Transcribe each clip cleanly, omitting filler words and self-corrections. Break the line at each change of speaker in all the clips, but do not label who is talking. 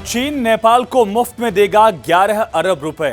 चीन नेपाल को मुफ्त में देगा 11 अरब रुपए।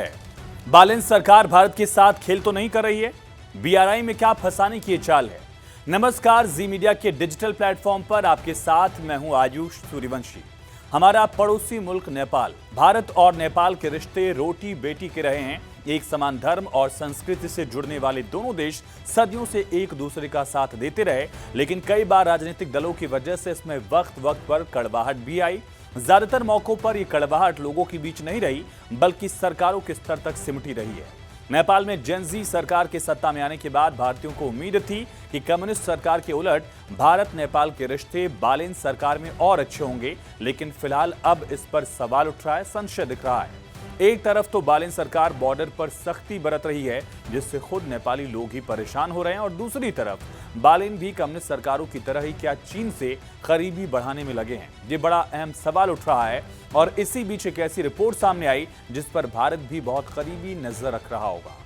बालिन सरकार भारत के साथ खेल तो नहीं कर रही है? बीआरआई में क्या फंसाने की ये चाल है? नमस्कार, जी मीडिया के डिजिटल प्लेटफॉर्म पर आपके साथ मैं हूं आयुष सूर्यवंशी। हमारा पड़ोसी मुल्क नेपाल, भारत और नेपाल के रिश्ते रोटी बेटी के रहे हैं। एक समान धर्म और संस्कृति से जुड़ने वाले दोनों देश सदियों से एक दूसरे का साथ देते रहे, लेकिन कई बार राजनीतिक दलों की वजह से इसमें वक्त वक्त पर कड़वाहट भी आई। ज्यादातर मौकों पर यह कड़वाहट लोगों के बीच नहीं रही, बल्कि सरकारों के स्तर तक सिमटी रही है। नेपाल में जेनजी सरकार के सत्ता में आने के बाद भारतीयों को उम्मीद थी कि कम्युनिस्ट सरकार के उलट भारत नेपाल के रिश्ते बालिन सरकार में और अच्छे होंगे, लेकिन फिलहाल अब इस पर सवाल उठ रहा है, संशय दिख रहा है। एक तरफ तो बालिन सरकार बॉर्डर पर सख्ती बरत रही है, जिससे खुद नेपाली लोग ही परेशान हो रहे हैं, और दूसरी तरफ बालिन भी कम्युनिस्ट सरकारों की तरह ही क्या चीन से करीबी बढ़ाने में लगे हैं? ये बड़ा अहम सवाल उठ रहा है। और इसी बीच एक ऐसी रिपोर्ट सामने आई जिस पर भारत भी बहुत करीबी नजर रख रहा होगा।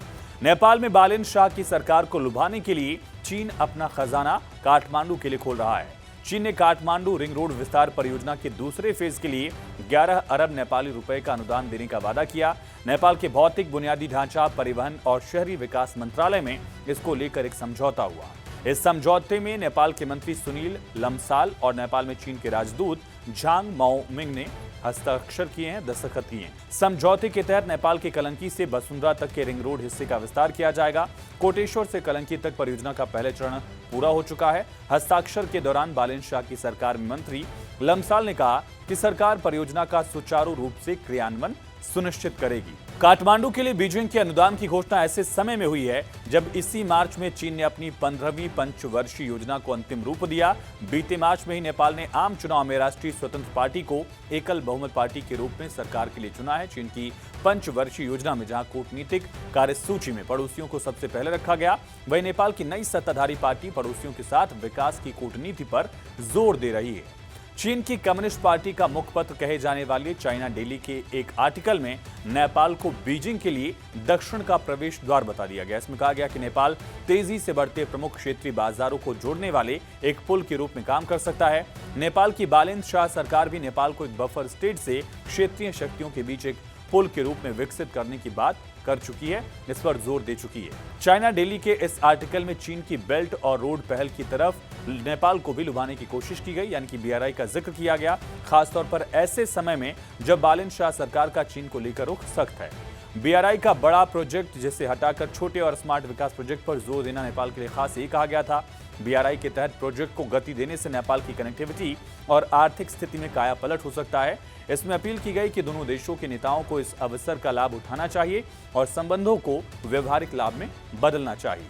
नेपाल में बालिन शाह की सरकार को लुभाने के लिए चीन अपना खजाना काठमांडू के लिए खोल रहा है। चीन ने काठमांडू रिंग रोड विस्तार परियोजना के दूसरे फेज के लिए 11 अरब नेपाली रुपए का अनुदान देने का वादा किया। नेपाल के भौतिक बुनियादी ढांचा, परिवहन और शहरी विकास मंत्रालय में इसको लेकर एक समझौता हुआ। इस समझौते में नेपाल के मंत्री सुनील लम्साल और नेपाल में चीन के राजदूत झांग माओमिंग ने हस्ताक्षर किए हैं, दस्तखत किए हैं। समझौते के तहत नेपाल के कलंकी से बसुंधरा तक के रिंग रोड हिस्से का विस्तार किया जाएगा। कोटेश्वर से कलंकी तक परियोजना का पहले चरण पूरा हो चुका है। हस्ताक्षर के दौरान बालिन शाह की सरकार में मंत्री लम्साल ने कहा कि सरकार परियोजना का सुचारू रूप से क्रियान्वयन सुनिश्चित करेगी। काठमांडू के लिए बीजिंग के अनुदान की घोषणा ऐसे समय में हुई है जब इसी मार्च में चीन ने अपनी 15वीं पंचवर्षीय योजना को अंतिम रूप दिया। बीते मार्च में ही नेपाल ने आम चुनाव में राष्ट्रीय स्वतंत्र पार्टी को एकल बहुमत पार्टी के रूप में सरकार के लिए चुना है। चीन की पंचवर्षीय योजना में जहां कूटनीतिक कार्यसूची में पड़ोसियों को सबसे पहले रखा गया, वहीं नेपाल की नई सत्ताधारी पार्टी पड़ोसियों के साथ विकास की कूटनीति पर जोर दे रही है। चीन की कम्युनिस्ट पार्टी का मुखपत्र कहे जाने वाले चाइना डेली के एक आर्टिकल में नेपाल को बीजिंग के लिए दक्षिण का प्रवेश द्वार बता दिया गया। इसमें कहा गया कि नेपाल तेजी से बढ़ते प्रमुख क्षेत्रीय बाजारों को जोड़ने वाले एक पुल के रूप में काम कर सकता है। नेपाल की बालिन शाह सरकार भी नेपाल को एक बफर स्टेट से क्षेत्रीय शक्तियों के बीच एक पुल के रूप में विकसित करने की बात कर चुकी है, इस पर जोर दे चुकी है। चाइना डेली के इस आर्टिकल में चीन की बेल्ट और रोड पहल की तरफ नेपाल को भी लुभाने की कोशिश की गई, यानी कि बीआरआई का जिक्र किया गया, खासतौर पर ऐसे समय में जब बालिन शाह सरकार का चीन को लेकर रुख सख्त है। बीआरआई का बड़ा प्रोजेक्ट जिसे हटाकर छोटे और स्मार्ट विकास प्रोजेक्ट पर जोर देना नेपाल के लिए खास यही कहा गया था। बीआरआई के तहत प्रोजेक्ट को गति देने से नेपाल की कनेक्टिविटी और आर्थिक स्थिति में कायापलट हो सकता है। इसमें अपील की गई कि दोनों देशों के नेताओं को इस अवसर का लाभ उठाना चाहिए और संबंधों को व्यवहारिक लाभ में बदलना चाहिए।